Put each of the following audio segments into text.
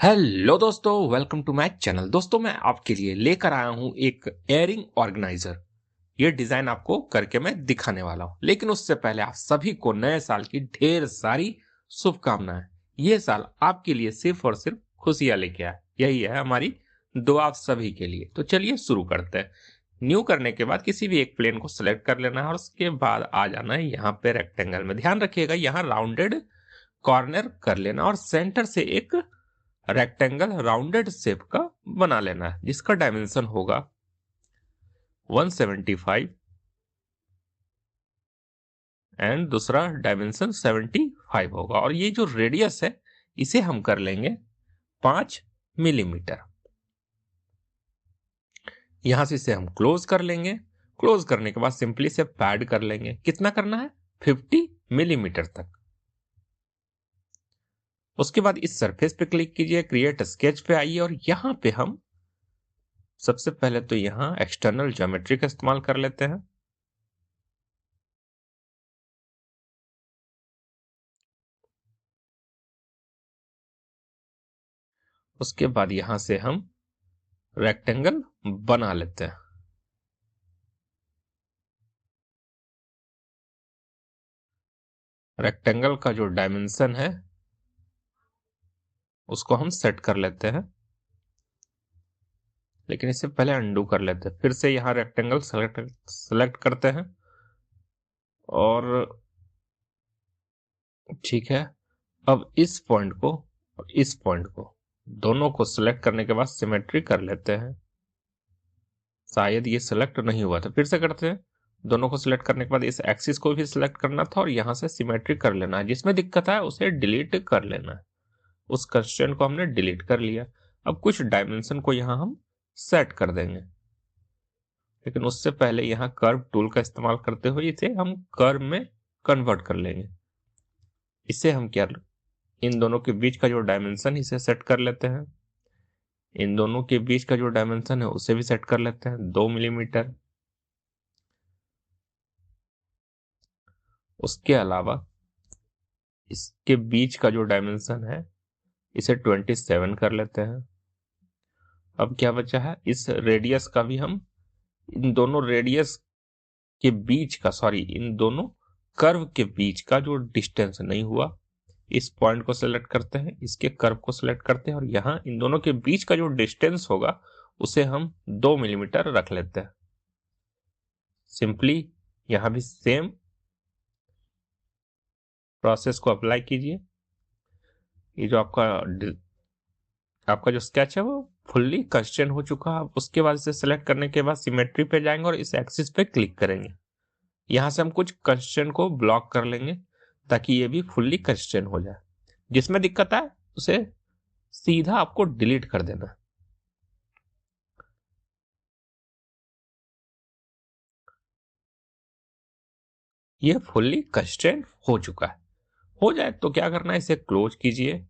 Hello दोस्तों, welcome to my channel. दोस्तों, मैं आपके लिए लेकर आया हूं एक एयरिंग ऑर्गेनाइजर। ये डिजाइन आपको करके मैं दिखाने वाला हूं, लेकिन उससे पहले आप सभी को नए साल की ढेर सारी शुभकामनाएं। ये साल आपके लिए सिर्फ और सिर्फ खुशियां लेके आए, यही है हमारी दुआ आप सभी के लिए। तो चलिए शुरू करते हैं। न्यू करने के बाद किसी भी एक प्लेन को सिलेक्ट कर लेना है और उसके बाद आ जाना है यहाँ पे रेक्टेंगल में। ध्यान रखिएगा, यहाँ राउंडेड कॉर्नर कर लेना और सेंटर से एक रेक्टेंगल राउंडेड शेप का बना लेना है, जिसका डायमेंशन होगा 175 एंड दूसरा डायमेंशन 75 होगा। और ये जो रेडियस है इसे हम कर लेंगे 5 मिलीमीटर। यहां से इसे हम क्लोज कर लेंगे। क्लोज करने के बाद सिंपली से पैड कर लेंगे। कितना करना है? 50 मिलीमीटर तक। उसके बाद इस सरफेस पे क्लिक कीजिए, क्रिएट स्केच पे आइए और यहां पे हम सबसे पहले तो यहां एक्सटर्नल ज्योमेट्री का इस्तेमाल कर लेते हैं। उसके बाद यहां से हम रेक्टेंगल बना लेते हैं। रेक्टेंगल का जो डायमेंशन है उसको हम सेट कर लेते हैं, लेकिन इससे पहले अंडू कर लेते हैं। फिर से यहां रेक्टेंगल सेलेक्ट करते हैं और ठीक है। अब इस पॉइंट को और इस पॉइंट को दोनों को सिलेक्ट करने के बाद सिमेट्री कर लेते हैं। शायद ये सिलेक्ट नहीं हुआ था, फिर से करते हैं। दोनों को सिलेक्ट करने के बाद इस एक्सिस को भी सिलेक्ट करना था और यहां से सिमेट्री कर लेना है। जिसमें दिक्कत है उसे डिलीट कर लेना है। उस कंस्ट्रेंट को हमने डिलीट कर लिया। अब कुछ डायमेंशन को यहां हम सेट कर देंगे, लेकिन उससे पहले यहां कर्व टूल का इस्तेमाल करते हुए इसे हम कर्व में कन्वर्ट कर लेंगे। इसे हम क्या, इन दोनों के बीच का जो डायमेंशन इसे सेट कर लेते हैं। इन दोनों के बीच का जो डायमेंशन है उसे भी सेट कर लेते हैं 2 मिलीमीटर। उसके अलावा इसके बीच का जो डायमेंशन है इसे 27 कर लेते हैं। अब क्या बचा है? इस रेडियस का भी हम इन दोनों रेडियस के बीच का, सॉरी, इन दोनों कर्व के बीच का जो डिस्टेंस नहीं हुआ, इस पॉइंट को सिलेक्ट करते हैं, इसके कर्व को सिलेक्ट करते हैं और यहां इन दोनों के बीच का जो डिस्टेंस होगा उसे हम 2 मिलीमीटर रख लेते हैं। सिंपली यहां भी सेम प्रोसेस को अप्लाई कीजिए। ये जो आपका जो स्केच है वो फुल्ली कंस्ट्रेन हो चुका है। उसके बाद इसे सिलेक्ट करने के बाद सिमेट्री पे जाएंगे और इस एक्सिस पे क्लिक करेंगे। यहां से हम कुछ कंस्ट्रेन को ब्लॉक कर लेंगे ताकि ये भी फुल्ली कंस्ट्रेन हो जाए। जिसमें दिक्कत है उसे सीधा आपको डिलीट कर देना। ये फुल्ली कंस्ट्रेन हो चुका है। हो जाए तो क्या करना है, इसे क्लोज कीजिए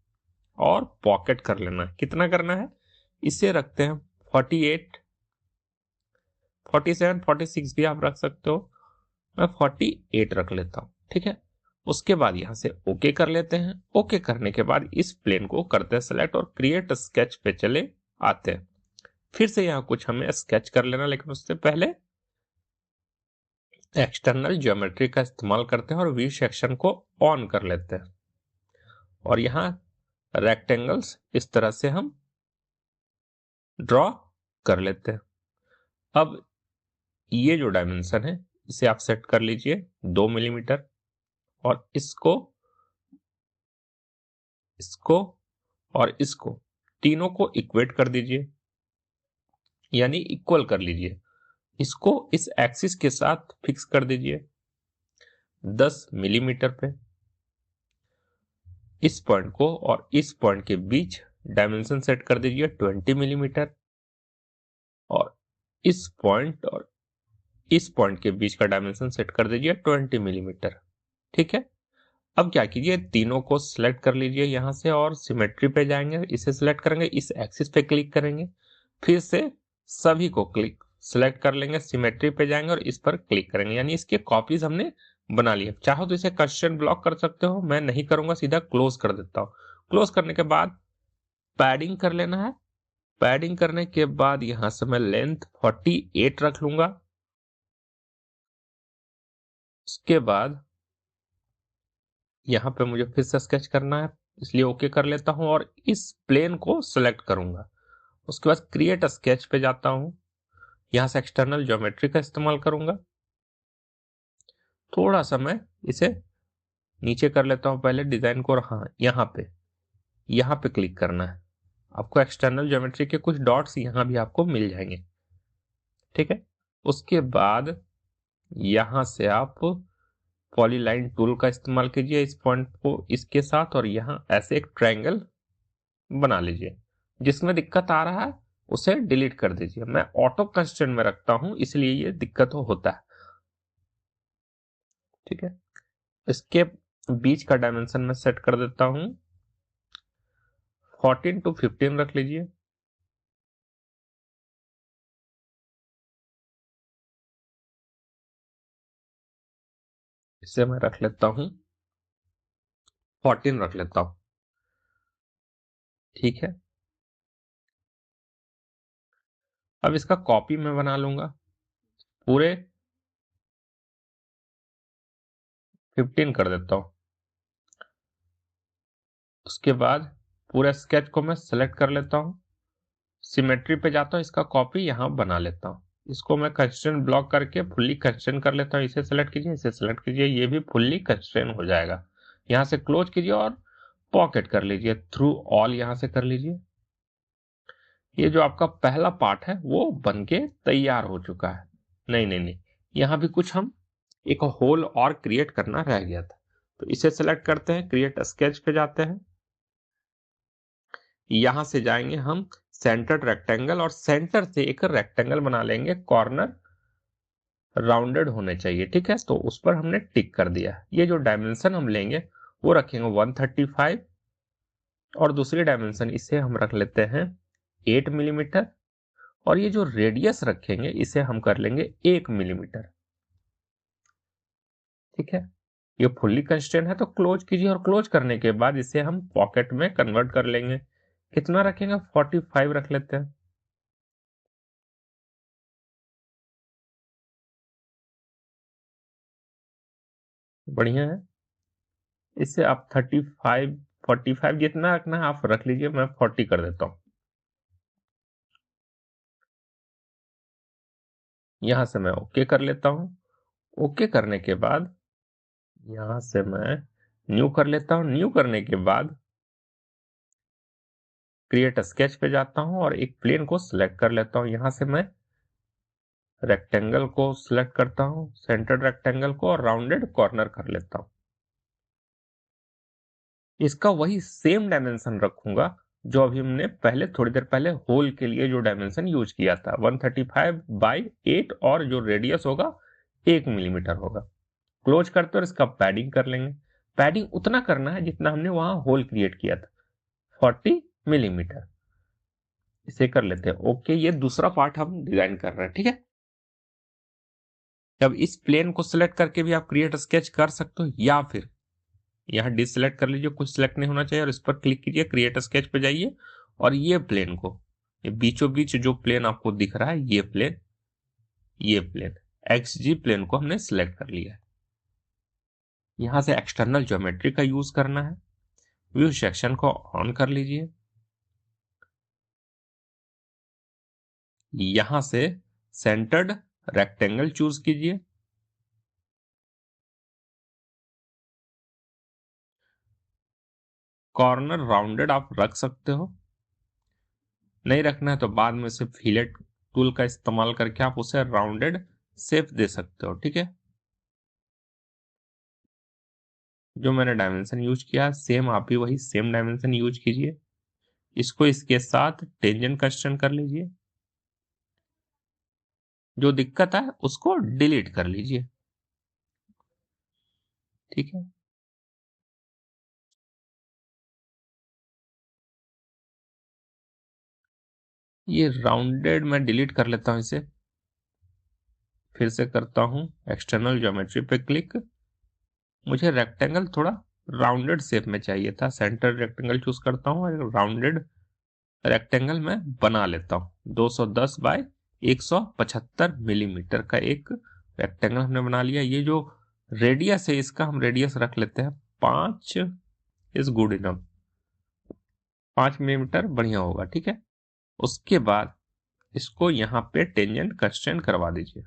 और पॉकेट कर लेना है। कितना करना है? इसे रखते हैं 48, 47, 46 भी आप रख सकते हो। मैं 48 रख लेता हूं, ठीक है। उसके बाद यहां से ओके कर लेते हैं। ओके करने के बाद इस प्लेन को करते हैं सेलेक्ट और क्रिएट स्केच पे चले आते हैं। फिर से यहां कुछ हमें स्केच कर लेना, लेकिन उससे पहले एक्सटर्नल ज्योमेट्री का इस्तेमाल करते हैं और वी सेक्शन को ऑन कर लेते हैं और यहां रेक्टेंगल्स इस तरह से हम ड्रॉ कर लेते हैं। अब ये जो डायमेंशन है इसे आप सेट कर लीजिए 2 मिलीमीटर और इसको इसको और इसको तीनों को इक्वेट कर दीजिए, यानी इक्वल कर लीजिए। इसको इस एक्सिस के साथ फिक्स कर दीजिए 10 मिलीमीटर पे। इस पॉइंट को और इस पॉइंट के बीच डायमेंशन सेट कर दीजिए 20 मिलीमीटर और इस पॉइंट और इस पॉइंट के बीच का डायमेंशन सेट कर दीजिए 20 मिलीमीटर, ठीक है। अब क्या कीजिए, तीनों को सिलेक्ट कर लीजिए यहां से और सिमेट्री पे जाएंगे, इसे सिलेक्ट करेंगे, इस एक्सिस पे क्लिक करेंगे, फिर से सभी को क्लिक सिलेक्ट कर लेंगे, सिमेट्री पे जाएंगे और इस पर क्लिक करेंगे, यानी इसके कॉपीज हमने बना लिए। चाहो तो इसे कंस्ट्रेंट ब्लॉक कर सकते हो, मैं नहीं करूंगा, सीधा क्लोज कर देता हूं। क्लोज करने के बाद पैडिंग कर लेना है। पैडिंग करने के बाद यहां से मैं लेंथ 48 रख लूंगा। उसके बाद यहां पे मुझे फिर से स्केच करना है, इसलिए ओके कर लेता हूं और इस प्लेन को सिलेक्ट करूंगा। उसके बाद क्रिएट स्केच पे जाता हूं, यहां से एक्सटर्नल ज्योमेट्री का इस्तेमाल करूंगा। थोड़ा सा मैं इसे नीचे कर लेता हूं पहले डिजाइन को। हाँ, यहां पे क्लिक करना है। आपको एक्सटर्नल ज्योमेट्री के कुछ डॉट्स यहां भी आपको मिल जाएंगे, ठीक है। उसके बाद यहां से आप पॉलीलाइन टूल का इस्तेमाल कीजिए इस पॉइंट को इसके साथ, और यहां ऐसे एक ट्रायंगल बना लीजिए। जिसमें दिक्कत आ रहा है उसे डिलीट कर दीजिए। मैं ऑटो कंस्ट्रेंट में रखता हूं, इसलिए ये दिक्कत होता है, ठीक है। इसके बीच का डायमेंशन में सेट कर देता हूं 14 to 15 रख लीजिए। इसे मैं रख लेता हूं 14 रख लेता हूं, ठीक है। अब इसका कॉपी मैं बना लूंगा, पूरे 15 कर देता हूं। उसके बाद पूरे स्केच को मैं सेलेक्ट कर लेता हूं, सिमेट्री पे जाता हूं, इसका कॉपी यहां बना लेता हूं। इसको मैं कंस्ट्रेंट ब्लॉक करके फुल्ली कंस्ट्रेंट कर लेता हूं। इसे सेलेक्ट कीजिए, इसे सेलेक्ट कीजिए, ये भी फुल्ली कंस्ट्रेंट हो जाएगा। यहां से क्लोज कीजिए और पॉकेट कर लीजिए, थ्रू ऑल यहां से कर लीजिए। ये जो आपका पहला पार्ट है वो बनके तैयार हो चुका है। नहीं नहीं नहीं, यहां भी कुछ हम एक होल और क्रिएट करना रह गया था। तो इसे सेलेक्ट करते हैं, क्रिएट स्केच पे जाते हैं, यहां से जाएंगे हम सेंटर्ड रेक्टेंगल और सेंटर से एक रेक्टेंगल बना लेंगे, कॉर्नर राउंडेड होने चाहिए, ठीक है। तो उस पर हमने टिक कर दिया। ये जो डायमेंशन हम लेंगे वो रखेंगे 135 और दूसरी डायमेंशन इसे हम रख लेते हैं 8 मिलीमीटर, और ये जो रेडियस रखेंगे इसे हम कर लेंगे 1 मिलीमीटर, ठीक है। ये फुल्ली कंस्ट्रेंट है तो क्लोज कीजिए, और क्लोज करने के बाद इसे हम पॉकेट में कन्वर्ट कर लेंगे। कितना रखेंगे? 45 रख लेते हैं। बढ़िया है। इससे आप 35 45 जितना रखना है आप रख लीजिए, मैं 40 कर देता हूं। यहां से मैं ओके कर लेता हूं। ओके करने के बाद यहां से मैं न्यू कर लेता हूं। न्यू करने के बाद क्रिएट स्केच पे जाता हूं और एक प्लेन को सिलेक्ट कर लेता हूं। यहां से मैं रेक्टेंगल को सिलेक्ट करता हूं, सेंटर्ड रेक्टेंगल को, और राउंडेड कॉर्नर कर लेता हूं। इसका वही सेम डायमेंशन रखूंगा जो अभी हमने पहले थोड़ी देर पहले होल के लिए जो डायमेंशन यूज किया था, 135/8, और जो रेडियस होगा 1 मिलीमीटर होगा। क्लोज करते और इसका पैडिंग कर लेंगे। पैडिंग उतना करना है जितना हमने वहां होल क्रिएट किया था, 40 मिलीमीटर। इसे कर लेते हैं ओके। ये दूसरा पार्ट हम डिजाइन कर रहे हैं, ठीक है। अब इस प्लेन को सिलेक्ट करके भी आप क्रिएट स्केच कर सकते हो, या फिर यहाँ डिसलेक्ट कर लीजिए, कुछ सिलेक्ट नहीं होना चाहिए, और इस पर क्लिक कीजिए, क्रिएट स्केच पे जाइए, और ये प्लेन को, ये बीचों बीच जो प्लेन आपको दिख रहा है, ये प्लेन XG प्लेन को हमने सिलेक्ट कर लिया है। यहां से एक्सटर्नल ज्योमेट्री का यूज करना है। व्यू सेक्शन को ऑन कर लीजिए। यहां से सेंटर्ड रेक्टेंगल चूज कीजिए। कॉर्नर राउंडेड आप रख सकते हो, नहीं रखना है तो बाद में से फिलेट टूल का इस्तेमाल करके आप उसे राउंडेड शेप दे सकते हो, ठीक है। जो मैंने डायमेंशन यूज किया सेम आप भी वही सेम डायमेंशन यूज कीजिए। इसको इसके साथ टेंजेंट कंस्ट्रेंट कर लीजिए। जो दिक्कत है उसको डिलीट कर लीजिए, ठीक है। ये राउंडेड मैं डिलीट कर लेता हूं इसे। फिर से करता हूं एक्सटर्नल ज्योमेट्री पे क्लिक। मुझे रेक्टेंगल थोड़ा राउंडेड शेप में चाहिए था, सेंटर रेक्टेंगल चूज करता हूं और राउंडेड रेक्टेंगल मैं बना लेता हूं। 210 बाय 175 मिलीमीटर का एक रेक्टेंगल हमने बना लिया। ये जो रेडियस है इसका हम रेडियस रख लेते हैं 5 इज गुड इनफ, 5 मिलीमीटर बढ़िया होगा, ठीक है। उसके बाद इसको यहाँ पे टेंजेंट कंस्ट्रेंट करवा दीजिए,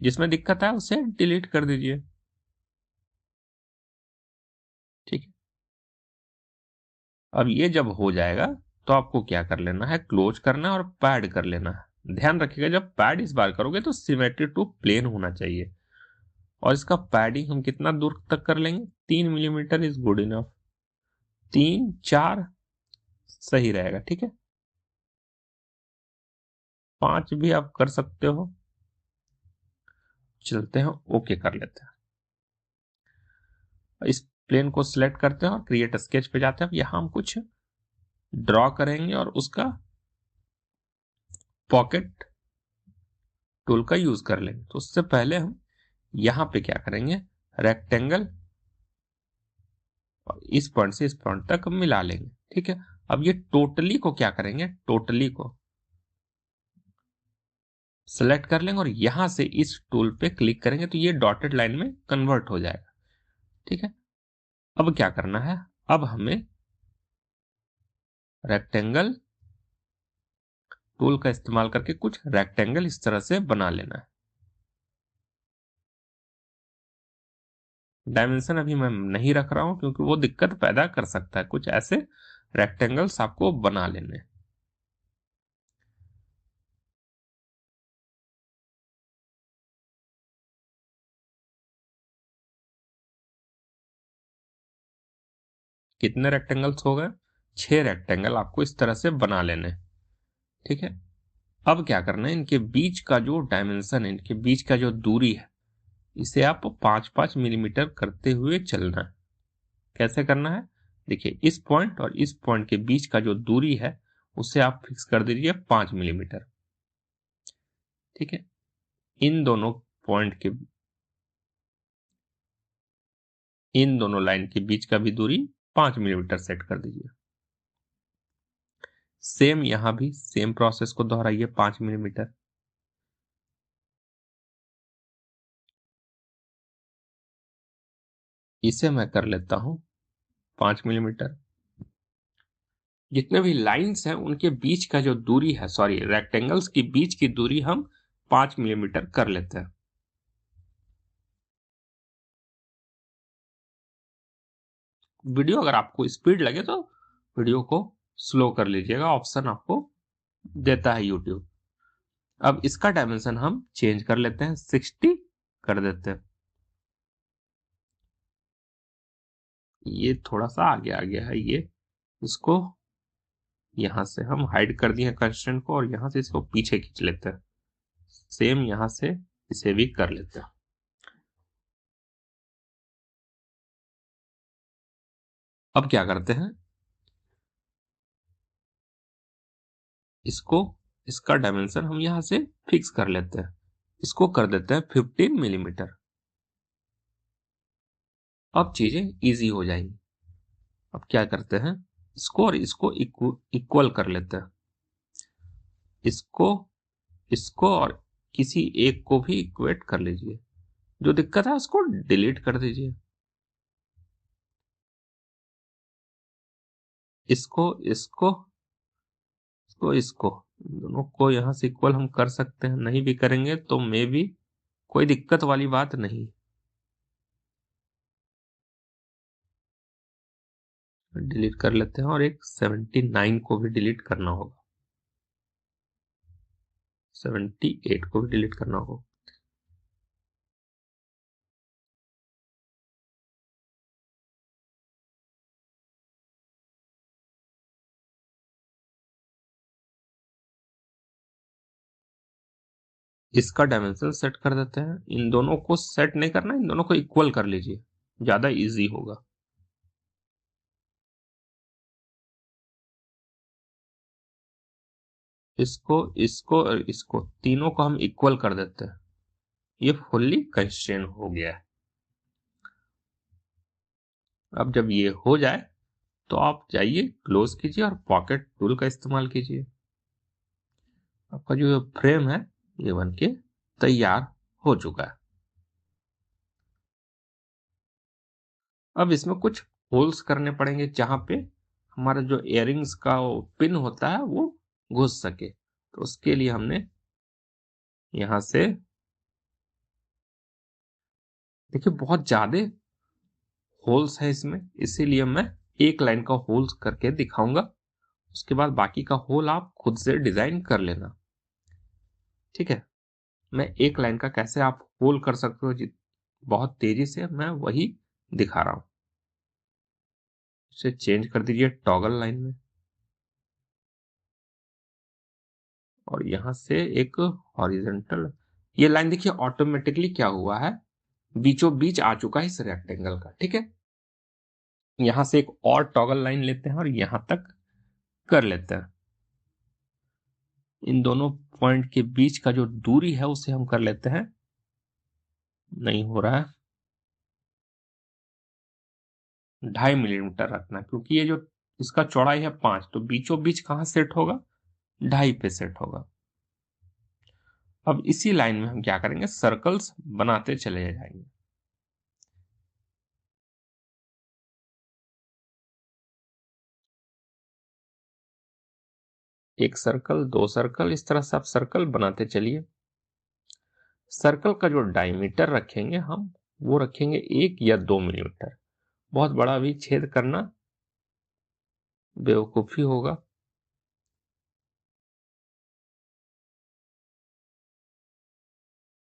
जिसमें दिक्कत है उसे डिलीट कर दीजिए, ठीक है। अब ये जब हो जाएगा तो आपको क्या कर लेना है, क्लोज करना है और पैड कर लेना है। ध्यान रखिएगा जब पैड इस बार करोगे तो सिमेट्री टू प्लेन होना चाहिए, और इसका पैडिंग हम कितना दूर तक कर लेंगे, 3 मिलीमीटर इज गुड इनफ, 3-4 सही रहेगा, ठीक है। 5 भी आप कर सकते हो। चलते हैं ओके कर लेते हैं। इस प्लेन को सिलेक्ट करते हैं और क्रिएट स्केच पे जाते हैं। अब यहां हम कुछ ड्रॉ करेंगे और उसका पॉकेट टूल का यूज कर लेंगे। तो उससे पहले हम यहां पे क्या करेंगे, रेक्टेंगल और इस पॉइंट से इस पॉइंट तक मिला लेंगे, ठीक है। अब ये टोटली को क्या करेंगे, टोटली को सेलेक्ट कर लेंगे और यहां से इस टूल पे क्लिक करेंगे तो ये डॉटेड लाइन में कन्वर्ट हो जाएगा, ठीक है। अब क्या करना है, अब हमें रेक्टेंगल टूल का इस्तेमाल करके कुछ रेक्टेंगल इस तरह से बना लेना है। डायमेंशन अभी मैं नहीं रख रहा हूं क्योंकि वो दिक्कत पैदा कर सकता है। कुछ ऐसे रेक्टेंगल्स आपको बना लेने। कितने रेक्टेंगल्स हो गए, 6 रेक्टेंगल आपको इस तरह से बना लेने, ठीक है। अब क्या करना है, इनके बीच का जो डायमेंशन है, इनके बीच का जो दूरी है, इसे आप 5-5 मिलीमीटर करते हुए चलना है। कैसे करना है, देखिए इस पॉइंट और इस पॉइंट के बीच का जो दूरी है उसे आप फिक्स कर दीजिए 5 मिलीमीटर, ठीक है। इन दोनों पॉइंट के, इन दोनों लाइन के बीच का भी दूरी 5 मिलीमीटर सेट कर दीजिए। सेम यहां भी सेम प्रोसेस को दोहराइए 5 मिलीमीटर। इसे मैं कर लेता हूं 5 मिलीमीटर। जितने भी लाइंस हैं उनके बीच का जो दूरी है, सॉरी रेक्टेंगल्स की बीच की दूरी हम 5 मिलीमीटर कर लेते हैं। वीडियो अगर आपको स्पीड लगे तो वीडियो को स्लो कर लीजिएगा, ऑप्शन आपको देता है यूट्यूब। अब इसका डायमेंशन हम चेंज कर लेते हैं, 60 कर देते हैं। ये थोड़ा सा आगे आ गया है, ये इसको यहां से हम हाइड कर दिए कंस्ट्रेंट को और यहां से इसको पीछे खींच लेते हैं। सेम यहां से इसे भी कर लेते हैं। अब क्या करते हैं, इसको, इसका डायमेंशन हम यहां से फिक्स कर लेते हैं। इसको कर देते हैं 15 मिलीमीटर। अब चीजें इजी हो जाएंगी। अब क्या करते हैं, इसको और इसको इक्वल कर लेते हैं। इसको, इसको और किसी एक को भी इक्वेट कर लीजिए। जो दिक्कत है उसको डिलीट कर दीजिए। इसको, इसको, इसको दोनों को यहां से इक्वल हम कर सकते हैं। नहीं भी करेंगे तो मे भी कोई दिक्कत वाली बात नहीं, डिलीट कर लेते हैं। और एक 79 को भी डिलीट करना होगा, 78 को भी डिलीट करना होगा। इसका डायमेंशन सेट कर देते हैं। इन दोनों को सेट नहीं करना, इन दोनों को इक्वल कर लीजिए, ज्यादा इजी होगा। इसको, इसको और इसको तीनों को हम इक्वल कर देते हैं। ये फुल्ली कंस्ट्रेन हो गया है। अब जब ये हो जाए तो आप जाइए, क्लोज कीजिए और पॉकेट टूल का इस्तेमाल कीजिए। आपका जो फ्रेम है ये बन के तैयार हो चुका है। अब इसमें कुछ होल्स करने पड़ेंगे जहां पे हमारा जो इयरिंग्स का पिन होता है वो घुस सके। तो उसके लिए हमने यहां से, देखिए बहुत ज्यादा होल्स है इसमें, इसीलिए मैं एक लाइन का होल्स करके दिखाऊंगा। उसके बाद बाकी का होल आप खुद से डिजाइन कर लेना। ठीक है, मैं एक लाइन का कैसे आप होल कर सकते हो बहुत तेजी से, मैं वही दिखा रहा हूं। इसे चेंज कर दीजिए टॉगल लाइन में, और यहां से एक हॉरिजॉन्टल, ये लाइन देखिए ऑटोमेटिकली क्या हुआ है, बीचों बीच आ चुका है इस रेक्टेंगल का। ठीक है, यहां से एक और टॉगल लाइन लेते हैं और यहां तक कर लेते हैं। इन दोनों पॉइंट के बीच का जो दूरी है उसे हम कर लेते हैं, नहीं हो रहा है, 2.5 मिलीमीटर रखना, क्योंकि ये जो इसका चौड़ाई है 5, तो बीचों बीच कहां सेट होगा, 2.5 पे सेट होगा। अब इसी लाइन में हम क्या करेंगे, सर्कल्स बनाते चले जाएंगे। एक सर्कल, दो सर्कल, इस तरह से आप सर्कल बनाते चलिए। सर्कल का जो डायमीटर रखेंगे हम, वो रखेंगे 1 या 2 मिलीमीटर। बहुत बड़ा भी छेद करना बेवकूफी होगा।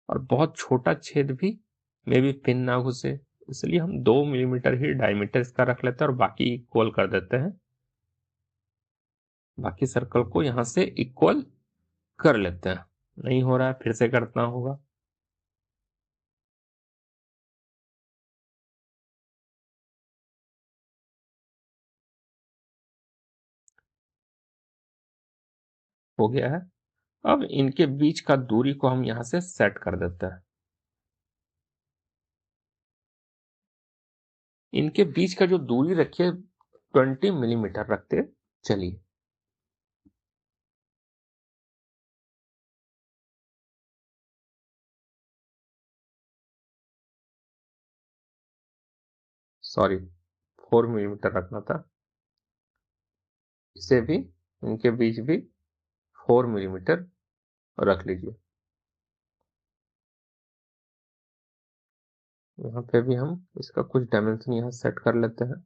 और बहुत छोटा छेद भी में भी पिन ना घुसे, इसलिए हम 2 मिलीमीटर ही डायमीटर इसका रख लेते हैं और बाकी इक्वल कर देते हैं। बाकी सर्कल को यहां से इक्वल कर लेते हैं। नहीं हो रहा है, फिर से करना होगा। हो गया है। अब इनके बीच का दूरी को हम यहां से सेट कर देते हैं। इनके बीच का जो दूरी रखिए 20 मिलीमीटर रखते चलिए। सॉरी, 4 मिलीमीटर रखना था। इसे भी, इनके बीच भी 4 मिलीमीटर रख लीजिए। यहाँ पे भी हम इसका कुछ डायमेंशन यहाँ सेट कर लेते हैं,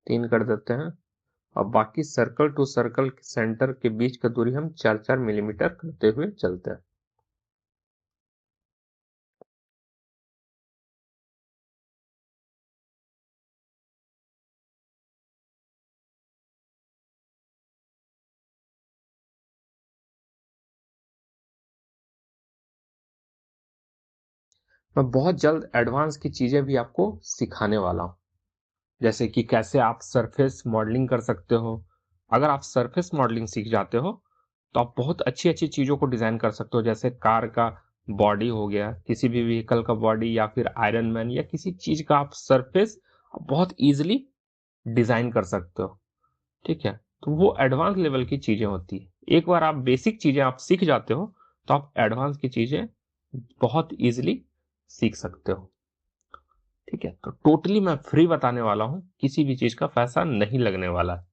3 कर देते हैं। और बाकी सर्कल टू सर्कल के सेंटर के बीच का दूरी हम 4-4 मिलीमीटर करते हुए चलते हैं। मैं बहुत जल्द एडवांस की चीजें भी आपको सिखाने वाला हूं, जैसे कि कैसे आप सरफेस मॉडलिंग कर सकते हो। अगर आप सरफेस मॉडलिंग सीख जाते हो तो आप बहुत अच्छी अच्छी चीजों को डिजाइन कर सकते हो, जैसे कार का बॉडी हो गया, किसी भी व्हीकल का बॉडी, या फिर आयरन मैन, या किसी चीज का आप सरफेस बहुत इजीली डिजाइन कर सकते हो। ठीक है, तो वो एडवांस लेवल की चीजें होती है। एक बार आप बेसिक चीजें आप सीख जाते हो तो आप एडवांस की चीजें बहुत इजीली सीख सकते हो। ठीक है, तो टोटली मैं फ्री बताने वाला हूं, किसी भी चीज का पैसा नहीं लगने वाला है।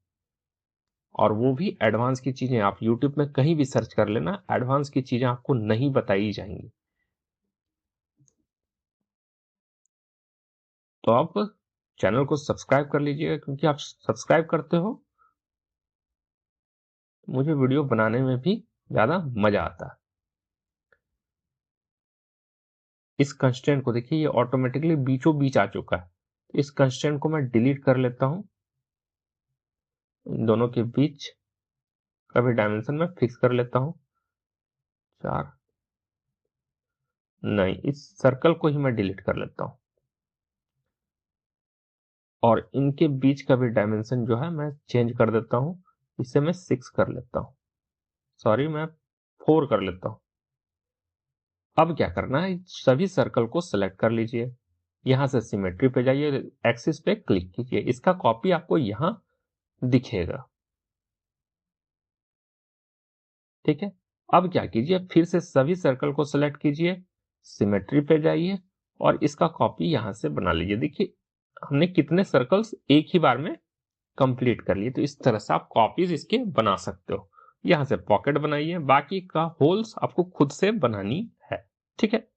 और वो भी एडवांस की चीजें आप यूट्यूब में कहीं भी सर्च कर लेना, एडवांस की चीजें आपको नहीं बताई जाएंगी। तो आप चैनल को सब्सक्राइब कर लीजिएगा, क्योंकि आप सब्सक्राइब करते हो मुझे वीडियो बनाने में भी ज्यादा मजा आता है। इस कंस्ट्रेंट को देखिए, ये ऑटोमेटिकली बीचों बीच आ चुका है। इस कंस्ट्रेंट को मैं डिलीट कर लेता हूं। इन दोनों के बीच का भी डायमेंशन मैं फिक्स कर लेता हूं, 4। नहीं, इस सर्कल को ही मैं डिलीट कर लेता हूं। और इनके बीच का भी डायमेंशन जो है मैं चेंज कर देता हूं, इसे मैं 6 कर लेता हूं। सॉरी, मैं 4 कर लेता हूं। अब क्या करना है, सभी सर्कल को सिलेक्ट कर लीजिए, यहां से सिमेट्री पे जाइए, एक्सिस पे क्लिक कीजिए। इसका कॉपी आपको यहां दिखेगा। ठीक है, अब क्या कीजिए, फिर से सभी सर्कल को सिलेक्ट कीजिए, सिमेट्री पे जाइए और इसका कॉपी यहां से बना लीजिए। देखिए हमने कितने सर्कल्स एक ही बार में कंप्लीट कर लिए। तो इस तरह से आप कॉपीज इसके बना सकते हो। यहां से पॉकेट बनाइए, बाकी का होल्स आपको खुद से बनानी है। ठीक है,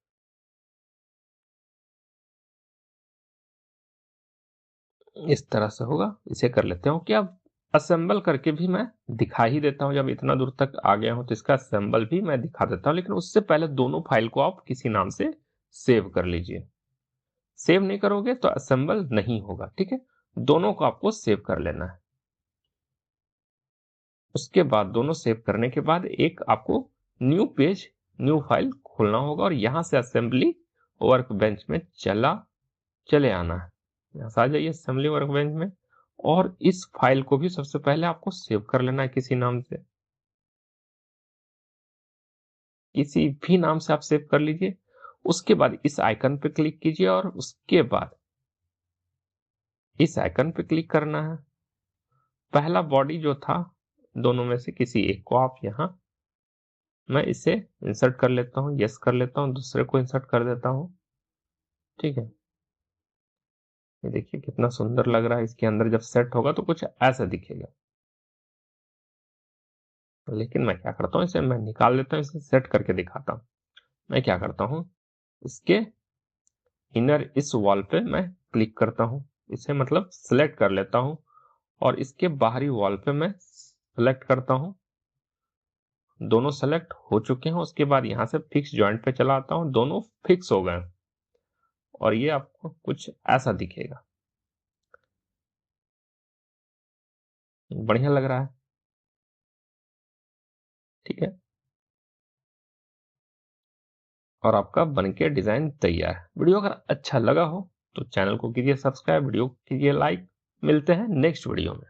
इस तरह से होगा। इसे कर लेते हो कि अब असेंबल करके भी मैं दिखा ही देता हूं। जब इतना दूर तक आ गया हूं तो इसका असेंबल भी मैं दिखा देता हूं, लेकिन उससे पहले दोनों फाइल को आप किसी नाम से सेव कर लीजिए। सेव नहीं करोगे तो असेंबल नहीं होगा। ठीक है, दोनों को आपको सेव कर लेना है। उसके बाद दोनों सेव करने के बाद एक आपको न्यू पेज, न्यू फाइल खोलना होगा और यहां से असेंबली वर्क बेंच में चले आना है। यहां से आ जाइए असेंबली वर्क बेंच में और इस फाइल को भी सबसे पहले आपको सेव कर लेना है किसी नाम से। किसी भी नाम से आप सेव कर लीजिए। उसके बाद इस आइकन पे क्लिक कीजिए और उसके बाद इस आइकन पे क्लिक करना है। पहला बॉडी जो था दोनों में से किसी एक को आप यहां, मैं इसे इंसर्ट कर लेता हूं, यस कर लेता हूं, दूसरे को इंसर्ट कर देता हूं। ठीक है, ये देखिए कितना सुंदर लग रहा है। इसके अंदर जब सेट होगा तो कुछ ऐसा दिखेगा। लेकिन मैं क्या करता हूं, इसे मैं निकाल लेता हूं, इसे सेट करके दिखाता हूं। मैं क्या करता हूं, इसके इनर इस वॉल पे मैं क्लिक करता हूं, इसे मतलब सिलेक्ट कर लेता हूं और इसके बाहरी वॉल पे मैं सिलेक्ट करता हूं। दोनों सेलेक्ट हो चुके हैं। उसके बाद यहां से फिक्स जॉइंट पे चला आता हूं, दोनों फिक्स हो गए और ये आपको कुछ ऐसा दिखेगा। बढ़िया लग रहा है। ठीक है, और आपका बनके डिजाइन तैयार है। वीडियो अगर अच्छा लगा हो तो चैनल को कीजिए सब्सक्राइब, वीडियो कीजिए लाइक। मिलते हैं नेक्स्ट वीडियो में।